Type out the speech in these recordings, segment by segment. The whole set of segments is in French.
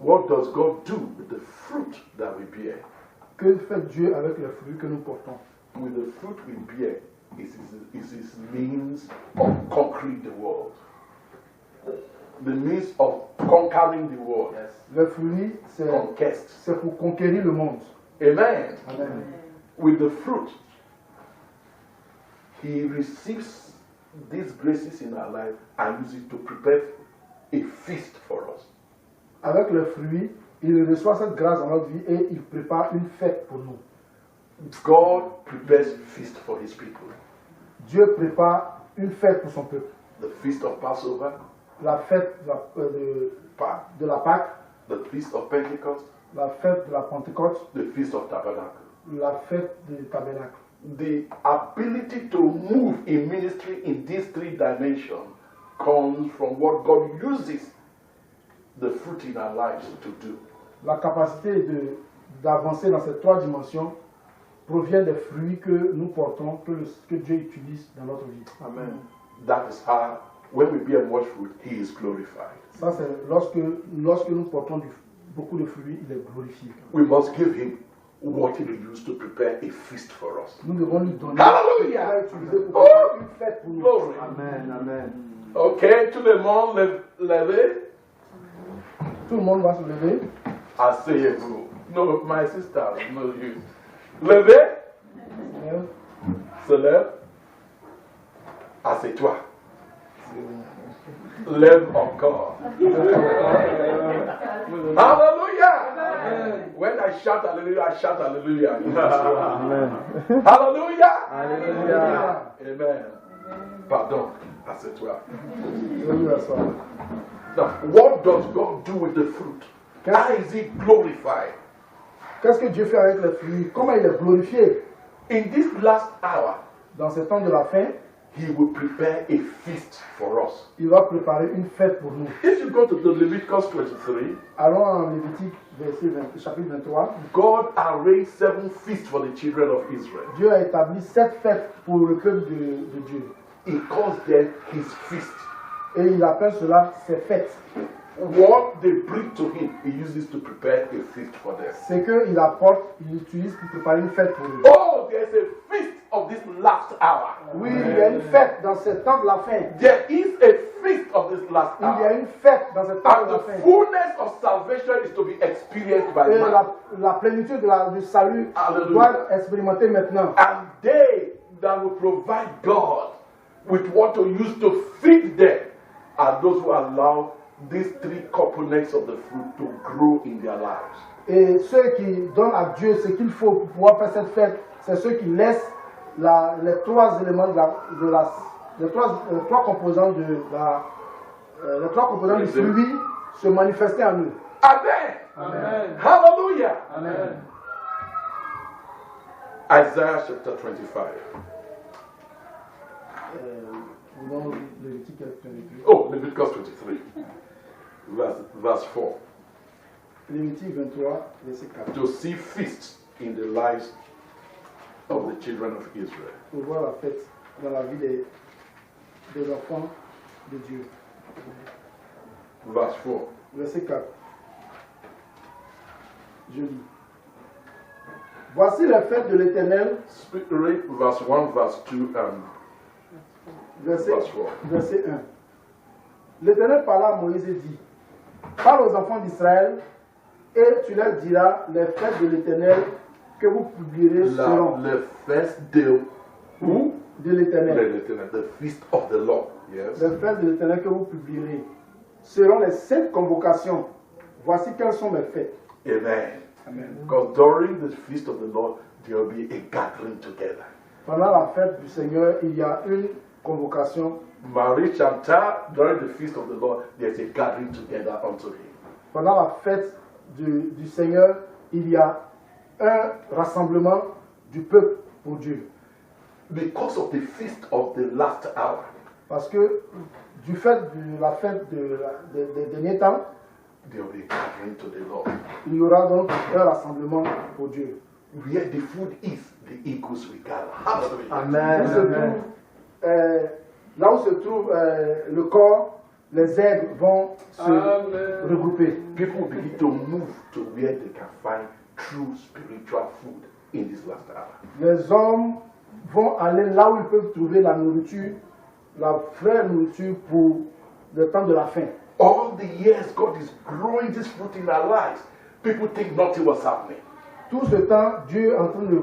What does God do with the fruit that we bear? Que fait Dieu avec les fruits que nous portons? With the fruit we bear is his means of conquering the world. The means of conquering the world. Yes. Le fruit, c'est pour conquérir le monde. Amen. Amen. With the fruit, he receives these graces in our life and uses it to prepare a feast for us. Avec le fruit, il reçoit cette grâce dans notre vie et il prépare une fête pour nous. God prepares feast for his people. Dieu prépare une fête pour son peuple. The feast of Passover, la fête de la Pâque, the feast of Pentecost, la fête de la Pentecôte, the feast of Tabernacle. La fête du tabernacle. The ability to move in ministry in these three dimensions comes from what God uses the fruit in our lives to do. La capacité d'avancer dans ces trois dimensions provient des fruits que nous portons, que Dieu utilise dans notre vie. Amen. That is how, when we bear much fruit, He is glorified. Ça, c'est lorsque nous portons beaucoup de fruits, il est glorifié. We must give Him what He will use to prepare a feast for us. Nous devons lui donner Hallelujah! une fête pour nous. Glory. Amen, amen. Ok, tout le monde levez. Tout le monde va se lever. Asseyez-vous. No, my sister, no you. Levez. Se lève. Assieds-toi. Lève encore. Hallelujah. When I shout hallelujah, I shout hallelujah. Amen. Hallelujah. Hallelujah. Amen. Pardon. Assieds-toi. Now, what does God do with the fruit? How is He glorified? Qu'est-ce que Dieu fait avec les fruits? Comment il est glorifié? In this last hour, dans ce temps de la fin, He will prepare a feast for us. Il va préparer une fête pour nous. If you go to the Leviticus 23, allons en Lévitique chapitre 23. God arranged 7 feasts for the children of Israel. Dieu a établi 7 fêtes pour le peuple de Dieu. He calls them His feast. Et il appelle cela ses fêtes. What they bring to Him, He uses to prepare a feast for them. C'est qu'il apporte, il utilise pour préparer une fête pour eux. Oh, there's a feast of this last hour. Oui, il y a une fête dans ce temps de la fin. There is a feast of this last hour. Il y a une fête dans ce temps de la fin. And the fullness of salvation is to be experienced by et man. La plénitude du salut doit expérimenter maintenant. And they that will provide God with what to use to feed them are those who allow these 3 components of the fruit to grow in their lives. Et ceux qui donnent à Dieu ce qu'il faut pour pouvoir faire cette fête, c'est ceux qui laissent les 3 éléments les trois composants du fruit se manifester en eux. Amen. Amen. Hallelujah. Amen. Isaiah chapter 25. Oh, Leviticus 23, verse 4. Lévitique 23, verset 4. To see feasts in the lives of the children of Israel. Pour voir la fête dans la vie des enfants de Dieu. Verse 4. Verset 4. Je lis. Voici la fête de l'Éternel. Read verse 1, verse 2, and verset 4. Verset 1. L'Éternel parla à Moïse et dit: parle aux enfants d'Israël et tu leur diras les fêtes de l'Éternel que vous publierez seront. Les fêtes de l'Éternel. The feast of the Lord. Yes. Les fêtes de l'Éternel que vous publierez seront les 7 convocations. Voici quelles sont mes fêtes. Amen. Amen. Because during the feast of the Lord, there will be a gathering together. Pendant la fête du Seigneur, il y a une convocation. Marie Chanta, during the feast of the Lord, there's a gathering together unto Him. Pendant la fête du Seigneur, il y a un rassemblement du peuple pour Dieu. Because of the feast of the last hour. Parce que du fait de la fête des derniers temps, there will be a gathering to the Lord. Il y aura donc un rassemblement pour Dieu. Where the food is, the eagles will gather. Hallelujah. Amen. Là où se trouve le corps, les aigles vont se regrouper. People begin to move to where they can find true spiritual food in this last hour. Les hommes vont aller là où ils peuvent trouver la nourriture, la vraie nourriture pour le temps de la faim. All the years God is growing this fruit in our lives, people think nothing was happening. Tout ce temps, Dieu est en train de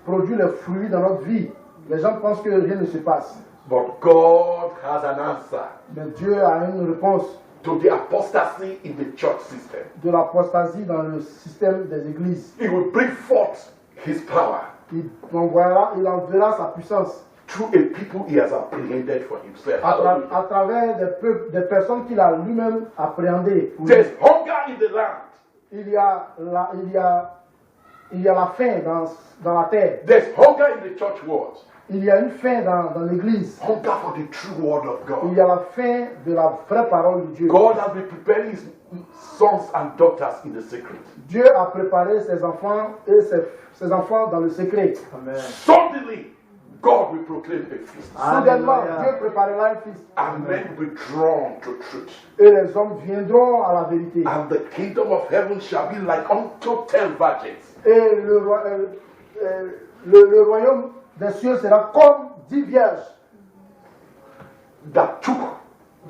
produire les fruits dans notre vie. Les gens pensent que rien ne se passe. But God has an answer Mais Dieu a une réponse to the apostasy in the church system. de l'apostasie dans le système des églises. He will bring forth His power Il enverra sa puissance through a people He has apprehended for Himself. à travers des peuples, des personnes qu'il a lui-même appréhendées. pour lui. There's hunger in the land. Il y a la faim dans la terre. There's hunger in the church world. Il y a une faim dans l'église. Hunger for the true word of Il God. y a la faim de la vraie parole de Dieu. God has been preparing His sons and daughters in the secret. Dieu a préparé ses enfants et ses enfants dans le secret. Suddenly, God will proclaim a feast. Soudainement, Dieu préparera un fils. And men will be drawn to truth. Et les hommes viendront à la vérité. And the kingdom of heaven shall be like unto 10 virgins. Et le royaume des cieux sera comme 10 vierges That took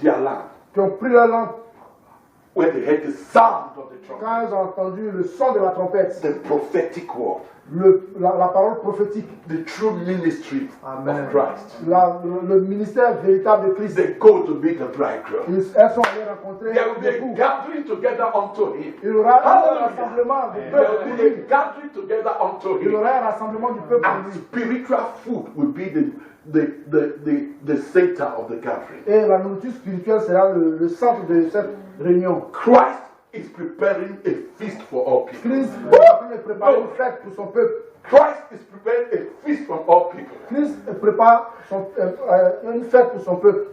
their land qui ont pris leur langue when they heard the sound of the trumpet. quand ils ont entendu le son de la trompette, The prophetic word. la parole prophétique, The true ministry of Christ. le ministère véritable de Christ. They go to meet the bridegroom. Elles sont allées rencontrer There will be a l'époux. gathering together unto Him. Il y aura un Hallelujah. rassemblement du There peuple will pour be a lui. gathering together unto Il y Him. aura un rassemblement du peuple pour And lui. spiritual food will be the center of the gathering. Et la nourriture spirituelle sera le centre de cette réunion. Christ is preparing a feast for all people. Christ est en train de préparer une fête pour son peuple. Christ is preparing a feast for all people. Christ prépare une fête pour son peuple.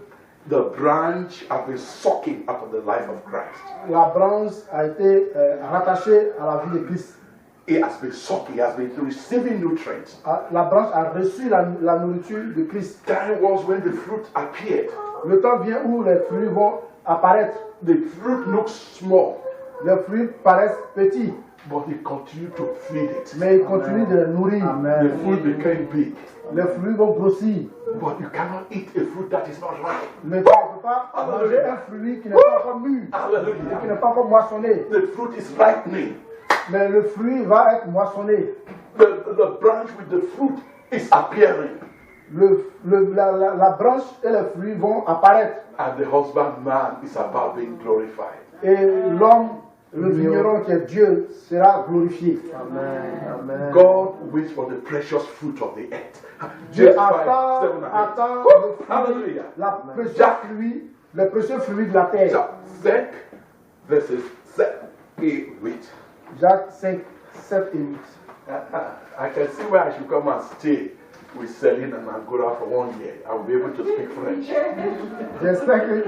The branch has been sucking out of the life of Christ. La branche a été rattachée à la vie de Christ. It has been sucking, it has been receiving nutrients. La branche a reçu la nourriture de Christ. Time was when the fruit appeared. Le temps vient où les fruits vont apparaître. The fruit looks small, Les fruits paraissent petits, but he continued to feed it. mais il continue de les nourrir. The fruit became big. Les fruits vont grossir. But you cannot eat a fruit that is not ripe. Mais tu ne peux pas manger un fruit qui n'est pas encore mûr, qui Hallelujah. n'est pas encore moissonné. The fruit is ripening. Mais le fruit va être moissonné. The branch with the fruit is appearing. La branche et les fruits vont apparaître. And the husbandman is about being glorified. Et l'homme, le vigneron qui est Dieu, sera glorifié. Amen. God waits for the precious fruit of the earth. Dieu James 5, attend 7 and 8. le fruit, Hallelujah. les précieux fruits de la terre. Jacques 5, verses 7 et 8. Jacques 5, 7 et 8. I can see where I should come and stay with Celine and Angola for 1 year. I will be able to speak French. J'espère que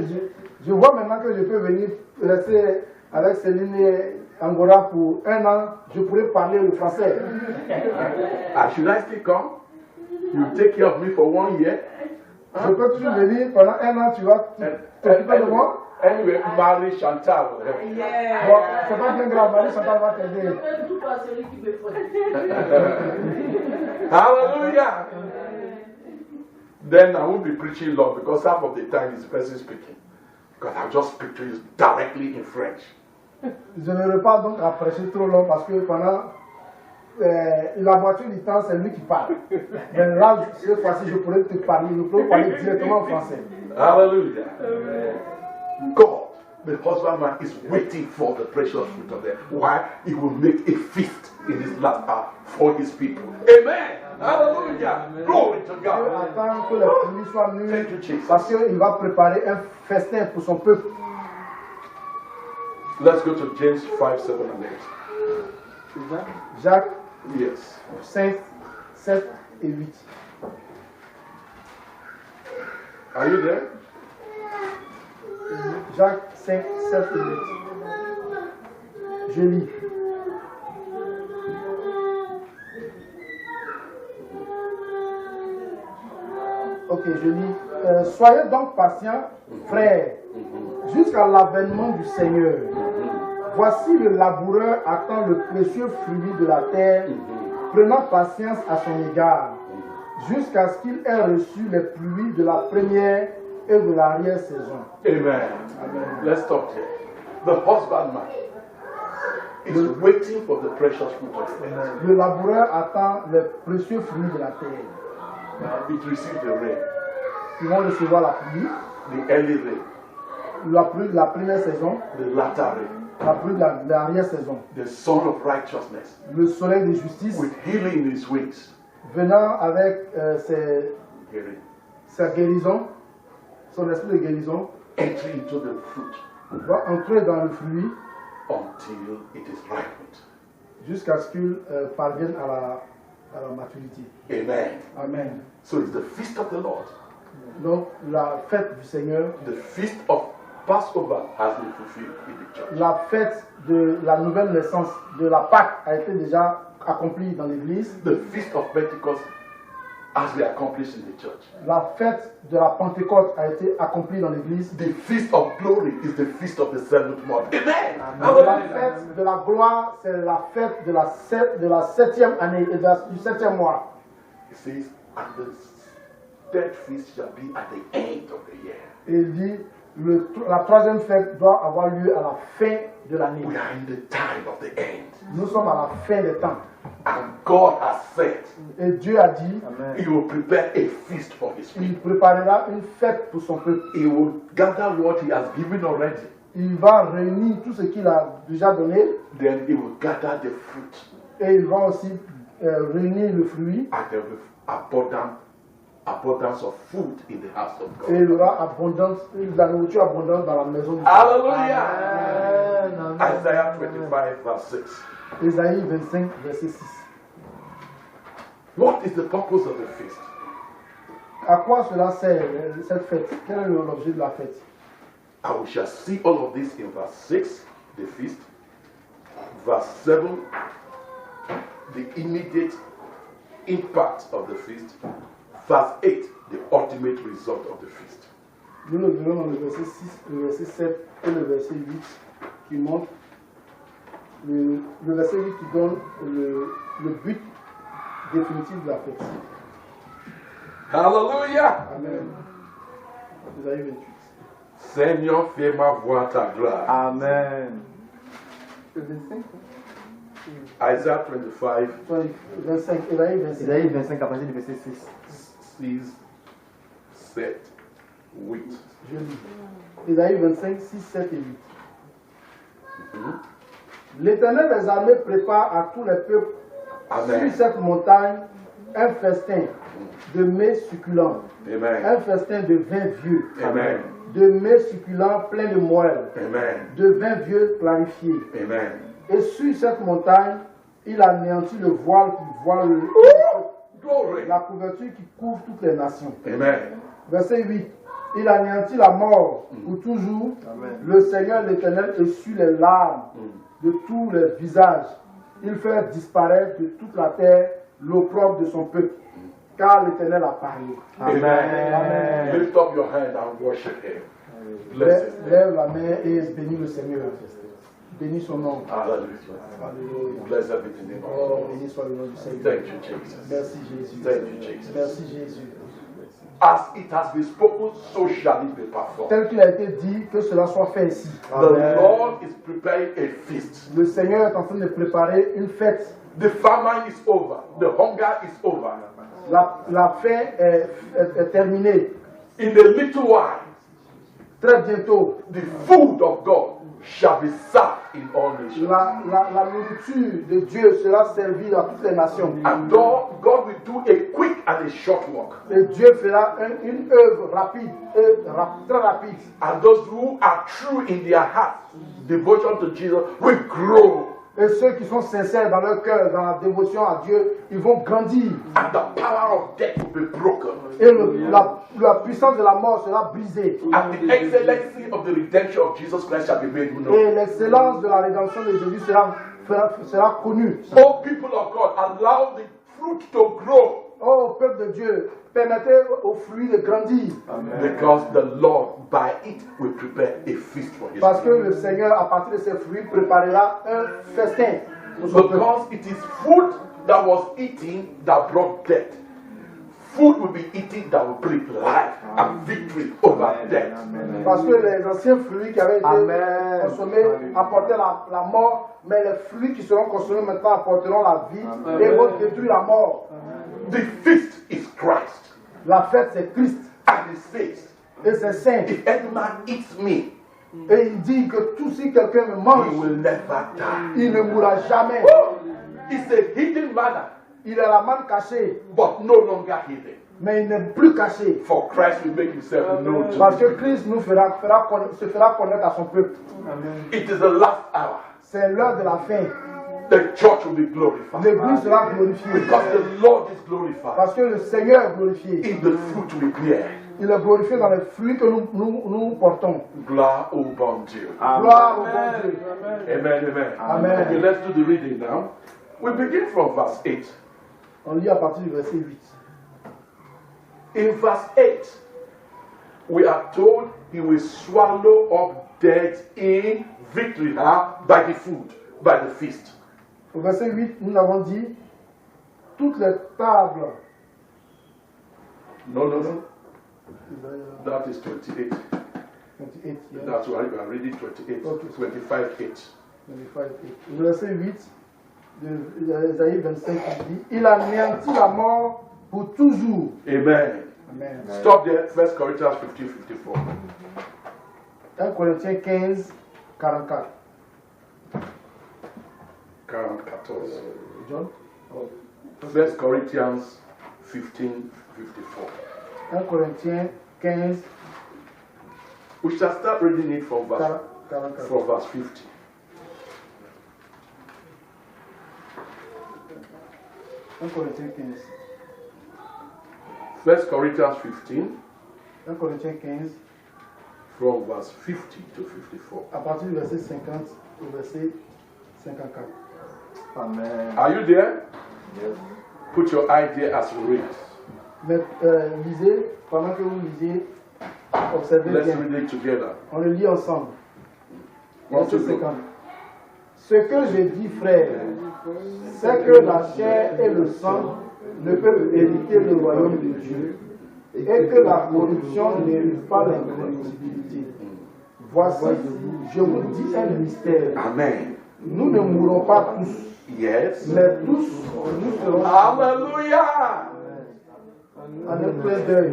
je vois maintenant que je peux venir rester avec Céline et Angora pour 1 an. Je pourrais parler le français. Should I still come? You take care of me for 1 year? Je peux toujours venir pendant 1 an. Tu vas t'occuper de moi. Anyway, Marie Chantal will help. Bon, c'est pas bien grave. Marie Chantal va t'aider. Hallelujah. Then I won't be preaching long because half of the time is the person speaking. Because I'll just speak to you directly in French. Je ne vais pas donc à prêcher trop long parce que pendant la moitié du temps, c'est lui qui parle. Mais là, cette fois-ci, je pourrais te parler, je pourrais parler directement en français. Hallelujah. God, the husbandman, is waiting for the precious fruit of them. Why? He will make a feast in this last hour for his people. Amen. Hallelujah. Glory to Dieu God. attend que les fruits soient mûrs Thank you, Jesus. parce qu'il va préparer un festin pour son peuple. Let's go to James 5, 7 and 8. Jacques Yes. 5, 7 et 8. Are you there? Jacques 5, 7 et 8. Je lis. Ok, je lis. Soyez donc patients, frères, jusqu'à l'avènement du Seigneur. Voici le laboureur attend le précieux fruit de la terre, prenant patience à son égard, jusqu'à ce qu'il ait reçu les pluies de la première et de l'arrière-saison. Amen. Let's stop here. The husbandman is waiting for the precious fruit of the earth. Le laboureur attend les précieux fruits de la terre. Now it received the rain, Ils vont recevoir la pluie, the early rain, la pluie de la première saison, the latter rain, la pluie de l'arrière-saison. the sun of righteousness, Le soleil de justice with healing in his wings. venant avec Healing. sa guérison, son esprit de guérison, Entry into the fruit va entrer dans le fruit until it is ripened. jusqu'à ce qu'il parvienne à la maturité. Amen. Amen. So it's the feast of the Lord. Donc la fête du Seigneur, The feast of Passover has been fulfilled in the church. la fête de la nouvelle naissance de la Pâque a été déjà accomplie dans l'église. The feast of Pentecost has been accomplished in the church. La fête de la Pentecôte a été accomplie dans l'église. The feast of glory is the feast of the seventh month. Amen. La fête de la gloire, c'est la fête de la septième année et du septième mois. It says, and the third feast shall be at the end of the year. Et il dit, la troisième fête doit avoir lieu à la fin de l'année. We are in the time of the end. Nous sommes à la fin des temps. And God has said, Et Dieu a dit, He will prepare a feast for His il people. préparera une fête pour son peuple. He will gather what He has given already. Il va réunir tout ce qu'il a déjà donné Then He will gather the fruit. et il va aussi réunir le fruit. And there will be abundance of food in the house of Et God. il y aura abondance, la nourriture abondante dans la maison de Dieu. Hallelujah. Amen. Isaiah 25 verse 6. Ésaïe 25, verset 6. What is the purpose of the feast? À quoi cela sert cette fête? Quel est l'objet de la fête? And we shall see all of this in verse 6, the feast. Verse 7, the immediate impact of the feast. Verse 8, the ultimate result of the feast. Nous le verrons dans le verset 6, le verset 7 et le verset 8 qui montrent le verset 8 qui donne le but définitif de la fête. Hallelujah! Amen. Ésaïe 28. Seigneur, fais-moi voir ta gloire. Amen. Le 25, Isaiah 25, 25, Ésaïe 25. Isaïe 25 à partir du verset 6. 6, 7, 8. Je lis. Ésaïe 25, 6, 7 et 8. L'Éternel des armées prépare à tous les peuples Amen. sur cette montagne un festin de mets succulents, Amen. un festin de vin vieux, Amen. de mets succulents pleins de moelle, Amen. de vin vieux clarifié. Amen. Et sur cette montagne, il anéantit le voile qui voile Glory. la couverture qui couvre toutes les nations. Amen. Verset 8. Il anéantit la mort pour toujours. Amen. Le Seigneur l'Éternel essuie les larmes de tous les visages. Il fait disparaître de toute la terre l'opprobre de son peuple. Car l'Éternel a parlé. Amen. Lift up your hand and worship Him. Bless His name. Lève la main et bénis le Seigneur. Bénis son nom. Hallelujah. Alléluia. Bless everything in Oh, our béni soit le nom du Seigneur. Thank you, Jesus. Merci Jésus. Thank you, Jesus. Merci Jésus. As it has been spoken, so shall it be performed. Tel qu'il a été dit, que cela soit fait ici. The Lord is preparing a feast. Le Seigneur est en train de préparer une fête. The famine is over. The hunger is over. La faim est terminée. In a little while, Très bientôt, the food of God shall be served in all nations. la nourriture de Dieu sera servie à toutes les nations. And God will do a quick and a short work. Et Dieu fera une œuvre rapide et très rapide. And those who are true in their heart, devotion to Jesus, will grow. Et ceux qui sont sincères dans leur cœur, dans la dévotion à Dieu, ils vont grandir. And the power of death will be broken. Et la puissance de la mort sera brisée. And the excellency of the redemption of Jesus Christ shall be made known. Et l'excellence de la rédemption de Jésus sera connue. Oh, people of God, allow the fruit to grow. Oh, peuple de Dieu, permettez aux fruits de grandir. Because the Lord, by it, will prepare a feast for his Parce que people. le Seigneur, à partir de ces fruits, préparera un festin pour son peuple. Because it is food that was eaten that brought death. Food will be eaten that will bring life and victory over death. Parce que les anciens fruits qui avaient été Amen. consommés apportaient la mort, mais les fruits qui seront consommés maintenant apporteront la vie et vont détruire la mort. The feast is Christ. La fête, c'est Christ And it says, et c'est saint. if any man eats me, Et il dit que tout si quelqu'un me he mange, will never die. il ne mourra jamais. It's a hidden manna, Il est la manne cachée, but no longer hidden. mais il n'est plus caché. For Christ will make himself known to Parce que you. Christ se fera connaître à son peuple. It is the last hour. C'est l'heure de la fin. The church will be glorified. L'église sera glorifiée. Because the Lord is glorified Parce que le Seigneur est glorifié. in the fruit we bear. Il est glorifié dans les fruits que nous portons. Gloire au bon Dieu. Gloire au bon Dieu. Amen, amen. Amen. Okay, let's do the reading now. We begin from verse 8. On lit à partir du verset 8. In verse 8, we are told he will swallow up death in victory by the food, by the feast. Au verset 8, nous avons dit toutes les tables. No. That is 28. 28, yeah. That's why we are reading 28. Okay. 25, 8. 25, 8. Le verset 8 de Isaïe 25 il dit il anéantit la mort pour toujours. Amen. Amen. Stop there. 1 Corinthians 15, 54. 1 Corinthiens 15, 44. 44. John 1 Corinthians 15, 54. 1 Corinthiens 15, We shall start reading it from verse 44. 50. Corinthiens 15. 1 Corinthians 15, 1 Corinthiens 15, from verse 50 to 54. à partir du verset 50 au verset 54. Amen. Are you there? Yes. Put your eye there as we read. Mais lisez, pendant que vous lisez, observez Let's bien. read it together. On le lit ensemble. One, Verset two, go. 50. Ce que je dis, frère, c'est que la chair et le sang ne peuvent hériter le royaume de Dieu et que la corruption n'hérite pas l'incorruptibilité. Voici, je vous dis un mystère. Amen. Nous ne mourrons pas tous, Yes. mais tous nous serons Hallelujah. en un clin d'œil.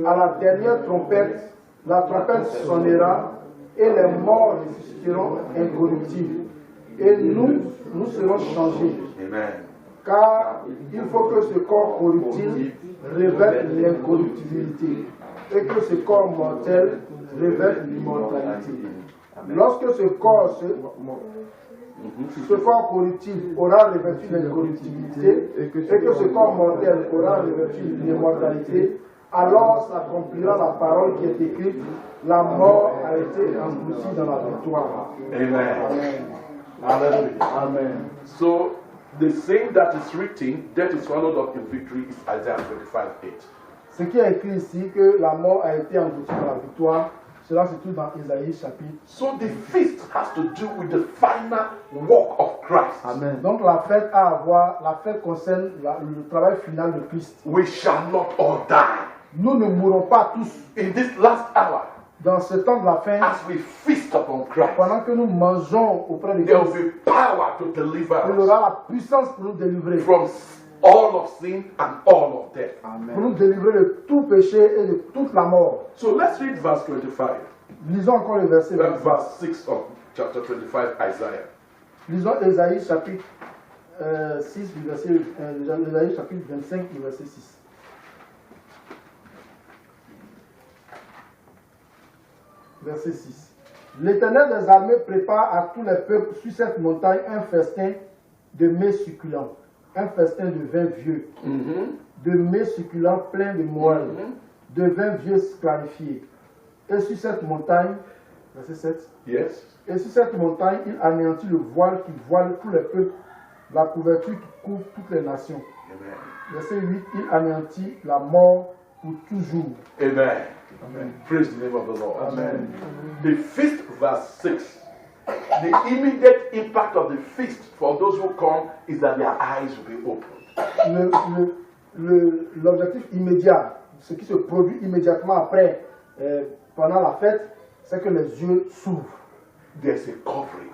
À la dernière trompette, la trompette sonnera et les morts ressusciteront incorruptibles. Et nous serons changés. Amen. Car il faut que ce corps corruptible revête l'incorruptibilité et que ce corps mortel revête l'immortalité. Lorsque ce corps corruptible aura revêtu l'incorruptibilité et que ce corps mortel aura revêtu l'immortalité, alors s'accomplira la parole qui est écrite: la mort a été engloutie dans la victoire. Amen. Amen. Hallelujah. Amen. So, the saying that is written, death is swallowed up in victory, is Isaiah 25, 8. Ce qui est écrit ici, que la mort a été engloutie dans la victoire, cela se trouve dans Isaïe chapitre. So, the feast has to do with the final work of Christ. Amen. Donc la fête a à voir, la fête concerne le travail final de Christ. We shall not all die. Nous ne mourrons pas tous In this last hour, dans ce temps de la fin, as we feast upon Christ, pendant que nous mangeons auprès de there will Christ. be power to deliver Il us aura la puissance pour nous délivrer. from all of sin and all of death. Pour nous délivrer de tout péché et de toute la mort. So let's read verse 25. Lisons encore le verset 25. Verse 6 of chapter 25, Isaiah. Lisons Isaïe chapitre 6, du verset, Isaïe chapitre 25, du verset 6. Verset 6. L'Éternel des armées prépare à tous les peuples sur cette montagne un festin de mets succulents, un festin de vin vieux, de mets succulents pleins de moelle, de vin vieux clarifié. Et sur cette montagne, verset 7, Yes. et sur cette montagne, il anéantit le voile qui voile tous les peuples, la couverture qui couvre toutes les nations. Amen. Verset 8, il anéantit la mort pour toujours. Amen. Amen. Praise the name of the Lord. Amen. The feast, verse 6. The immediate impact of the feast for those who come is that their eyes will be opened. L'objectif immédiat, ce qui se produit immédiatement après, pendant la fête, c'est que les yeux s'ouvrent. There's a covering,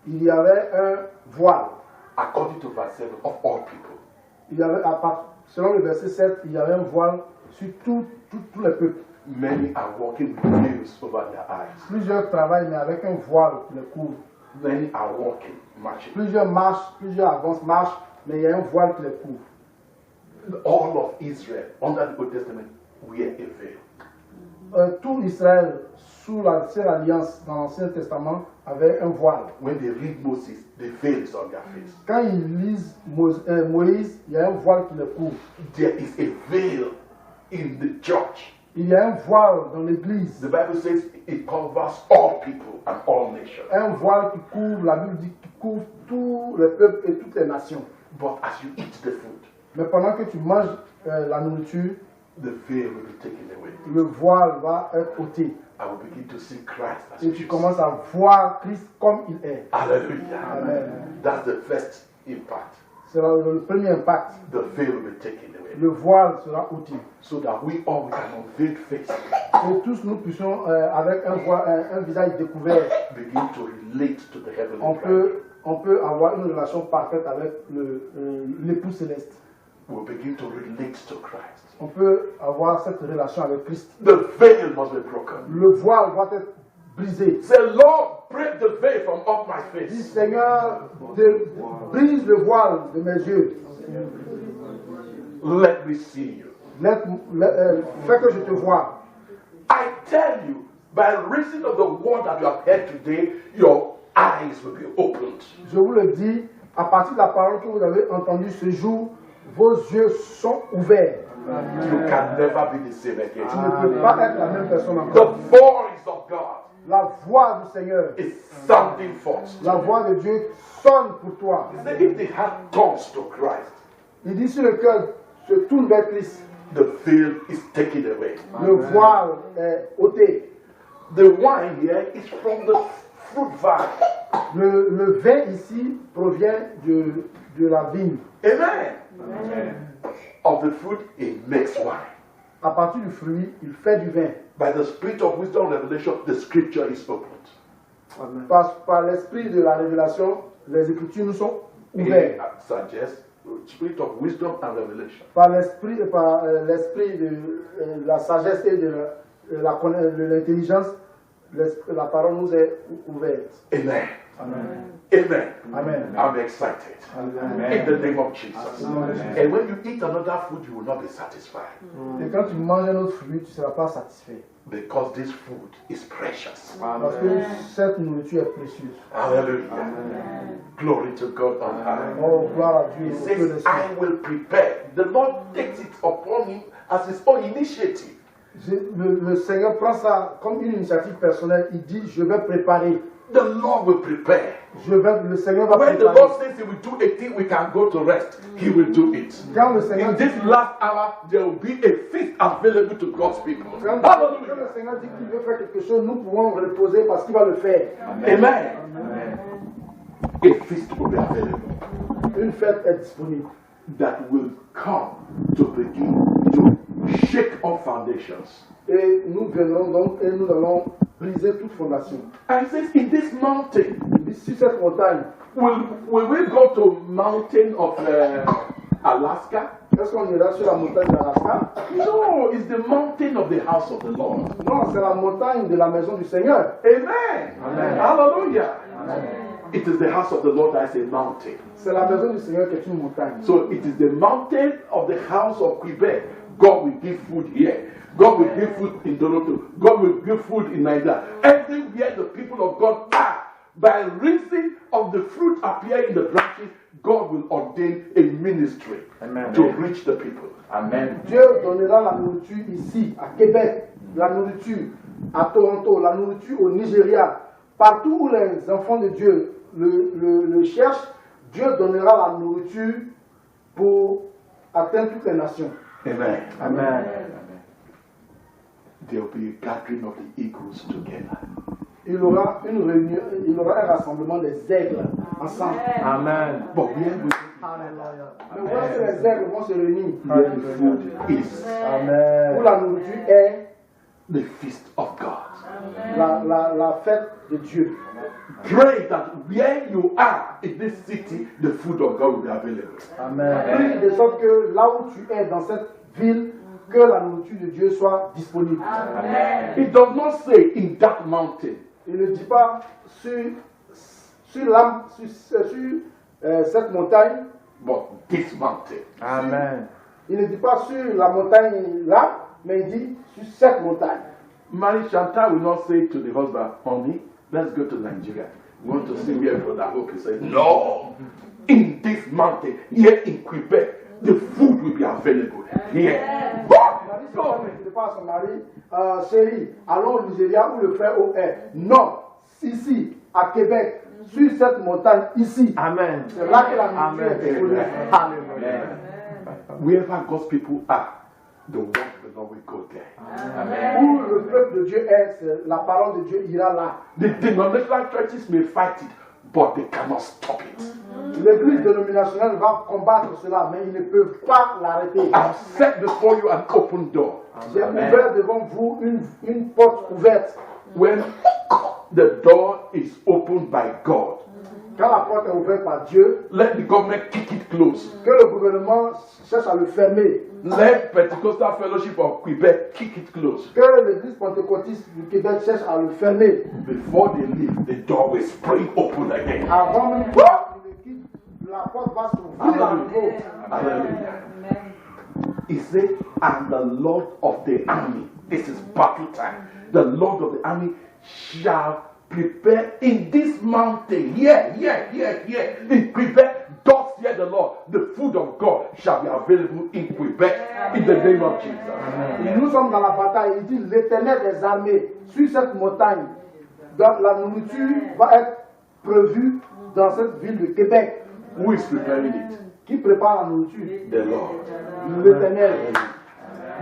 Il y avait un voile. according to verse 7, of all people. Il y avait, selon le verset 7, il y avait un voile sur tous les peuples. Many are walking with veils over their eyes. Plusieurs travaillent, mais avec un voile qui les couvre. Many are walking, marching. Plusieurs marchent, plusieurs avancent, marchent, mais il y a un voile qui les couvre. All of Israel, under the Old Testament, wear a veil. Tout Israël, sous l'ancienne alliance, dans l'Ancien Testament, avait un voile. When they read Moses, the veil is on their face. Quand ils lisent Moïse, il y a un voile qui les couvre. There is a veil in the church. Il y a un voile dans l'église. The Bible says it covers all people and all nations. Un voile qui couvre, la Bible dit, qui couvre tous les peuples et toutes les nations. But as you eat the food, Mais pendant que tu manges la nourriture, the veil will be taken away. le voile va être ôté. I will begin to see Christ as Et tu Jesus. commences à voir Christ comme il est. Hallelujah. Amen. That's the first impact. C'est le premier impact. The veil will be taken away. Le voile sera ôté. So that we all with an unveiled face Et tous nous puissions, avec un visage découvert, begin to relate to the heavenly bride. on peut avoir une relation parfaite avec l'époux céleste. We'll begin to relate to Christ. On peut avoir cette relation avec Christ. The veil must be broken. Le voile doit être brisé. Say, Lord, break the veil from off my Dis, face. Seigneur, brise le voile de mes yeux. Let me see you. Fais que je te vois. I tell you, by reason of the word that you have heard today, your eyes will be opened. Je vous le dis, à partir de la parole que vous avez entendue ce jour, vos yeux sont ouverts. You can never be the same again. Tu ne peux pas être la même personne The encore. voice of God La voix du Seigneur, is sounding forth. la voix de Dieu sonne pour toi. He said, if the heart turns to Christ, Il dit si le cœur se tourne vers Christ, the veil is taken away. le voile est ôté. The wine here is from the fruit vine. Le vin ici provient de la vigne. Amen. Of the fruit, it makes wine. À partir du fruit, il fait du vin. By the spirit of wisdom and revelation, the scripture is opened. Par l'esprit de la révélation, les Écritures nous sont ouvertes. Suggest spirit of wisdom and revelation. Par l'esprit de la sagesse et de l'intelligence, la parole nous est ouverte. Amen. Amen. Amen. Amen. I'm excited. Amen. In the name of Jesus. Amen. And when you eat another food, you will not be satisfied. Et quand tu manges un autre fruit, tu ne seras pas satisfait. Because this food is precious. Parce que cette nourriture est précieuse. Hallelujah. Glory to God on high. Oh, gloire à Dieu. He Au Dieu des says, cieux. I will prepare. The Lord takes it upon him as his own initiative. Le Seigneur prend ça comme une initiative personnelle. Il dit, je vais préparer. The Lord will prepare. Le Seigneur va When the préparer. Lord says he will do a thing, we can go to rest. He will do it. Quand le Seigneur In dit, this last hour, there will be a feast available to God's people. quand Hallelujah. le Seigneur dit qu'il veut faire quelque chose, nous pouvons reposer parce qu'il va le faire. Amen. A feast will be available Une fête est disponible that will come to begin to shake all foundations. et nous venons donc et nous allons briser toute fondation. And he says, in this mountain, Sur cette montagne, will we go to mountain of Alaska? est-ce qu'on ira sur la montagne d'Alaska? No, it's the mountain of the house of the Lord. Non, c'est la montagne de la maison du Seigneur. Amen. Amen. Hallelujah. Amen. It is the house of the Lord that is a mountain. C'est la maison du Seigneur qui est une montagne. So it is the mountain of the house of Quebec. God will give food here. God will give food in Toronto. God will give food in Nigeria. Everywhere the people of God are, by reason of the fruit appearing in the branches, God will ordain a ministry to reach the people. Amen. Dieu donnera la nourriture ici, à Québec, la nourriture à Toronto, la nourriture au Nigeria. Partout où les enfants de Dieu le cherchent, Dieu donnera la nourriture pour atteindre toutes les nations. Amen. Amen. There will be a gathering of the eagles together. Il y aura une réunion, il y aura un rassemblement des aigles ensemble. Amen. But where will Mais où est-ce que les aigles vont se réunir? where the food is Où Amen. la nourriture est the feast of God. la fête de Dieu. Pray that where you are in this city, the food of God will be available. Amen. Prie de sorte que là où tu es dans cette ville, que la nourriture de Dieu soit disponible. It does not say in that mountain. Il ne dit pas sur cette montagne, But this mountain. Amen. il ne dit pas sur la montagne là, mais il dit sur cette montagne. Mary Chantal will not say to the husband, honey, let's go to Nigeria. We want to see where Brother Hope is saying, no, in this mountain, here in Quebec, the food will be available. Here. Marie Chantal ne dit pas à son mari, chérie, allons au Nigeria où le frère O est. Non, ici, à Québec, sur cette montagne, ici. Amen. C'est là que la nourriture est disponible. Hallelujah. Wherever God's people are, the word of the Lord will go there. Où le peuple de Dieu est, la parole de Dieu ira là. The denominational churches may fight it, but they cannot stop it. L'église dénominationnelle va combattre cela, mais ils ne peuvent pas l'arrêter. I've set before you an open door. J'ai ouvert devant vous une porte ouverte. When the door is opened by God, Quand la porte est ouverte par Dieu, let the government kick it close. que le gouvernement cherche à le fermer, Let Pentecostal Fellowship of Quebec kick it close. que l'église pentecôtiste du Québec cherche à le fermer, Before they leave, the door will spring open again. avant même qu'ils ne quittent, la porte va s'ouvrir à nouveau. Hallelujah. He said, and the Lord of the army, this is battle time, the Lord of the army shall prepare in this mountain, in Quebec, thus saith the Lord, the food of God shall be available in Quebec, in the name of Jesus. Et nous sommes dans la bataille. Il dit l'Éternel des armées sur cette montagne. Donc la nourriture va être prévue dans cette ville de Québec. Who is preparing it? Qui prépare la nourriture? The Lord. L'Éternel.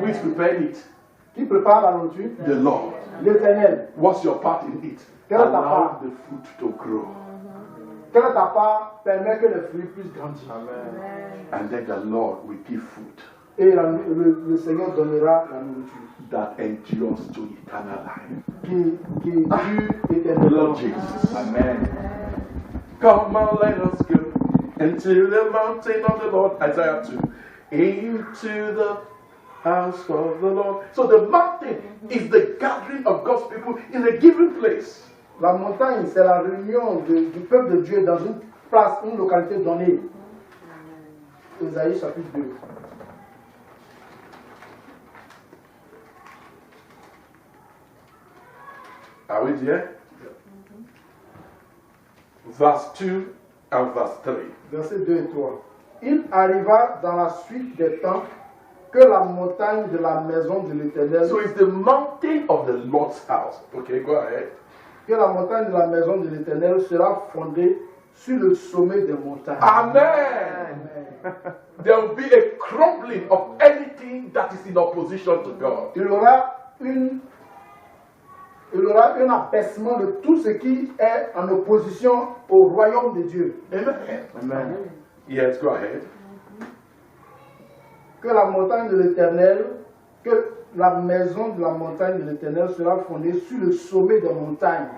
Who is preparing it? Qui prépare la nourriture? The Lord. L'Éternel. What's your part in it? Quelle est ta Allow part? the fruit to grow. Quelle est ta part? Permet que les fruits puissent grandir. And then the Lord will give food Et le Seigneur donnera la nourriture that endures to eternal life. qui dure Lord éternellement. Jesus. Amen. Come on, let us go into the mountain of the Lord. Isaiah 2. Into the house of the Lord. So the mountain is the gathering of God's people in a given place. La montagne, c'est la réunion du peuple de Dieu dans une place, une localité donnée. Isaïe chapitre 2. Are we there? Verse 2 and verse 3. Versets 2 et 3. Il arriva dans la suite des temps que la montagne de la maison de l'Éternel, So it's the mountain of the Lord's house. Okay, go ahead. que la montagne de la maison de l'Éternel sera fondée sur le sommet des montagnes. Amen. There will be a crumbling of anything that is in opposition to God. Il y aura un abaissement de tout ce qui est en opposition au royaume de Dieu. Amen. Amen. Yes, go ahead. Que la montagne de l'Éternel, que la maison de la montagne de l'Éternel sera fondée sur le sommet des montagnes,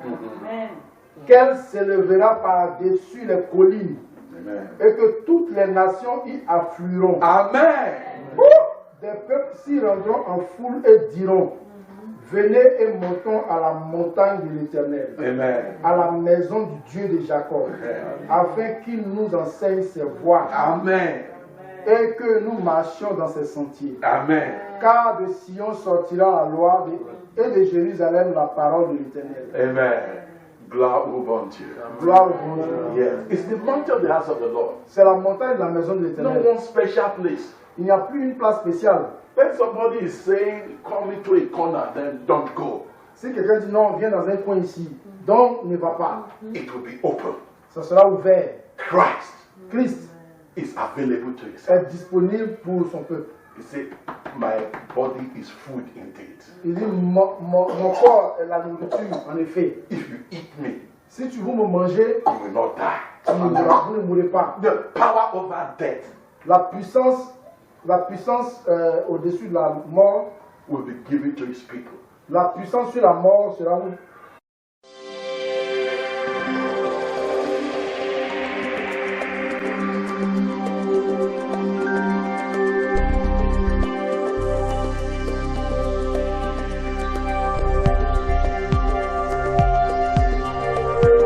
qu'elle s'élèvera par-dessus les collines, Amen. et que toutes les nations y afflueront. Amen. Des peuples s'y rendront en foule et diront, venez et montons à la montagne de l'Éternel, Amen. à la maison du Dieu de Jacob, afin qu'il nous enseigne ses voies Amen. et que nous marchions dans ses sentiers. Amen. Car de Sion sortira la loi et de Jérusalem la parole de l'Éternel. Amen. Gloire au bon Dieu. Gloire au bon Dieu. Yes. It's the mountain of the house of the Lord. C'est la montagne de la maison de No l'Éternel. one special place. Il n'y a plus une place spéciale. When somebody is saying, come into a corner, then don't go. Si quelqu'un dit non, viens dans un coin ici, donc ne va pas. It will be open. Ça sera ouvert. Christ. Christ, is available to his est disponible pour son peuple. He said, my body is food indeed. Il dit, mon corps est la nourriture, en effet. If you eat me, Si vous me mangez, you will not die. vous ne mourrez pas. The power over death La puissance au-dessus de la mort, will be given to his people. la puissance sur la mort sera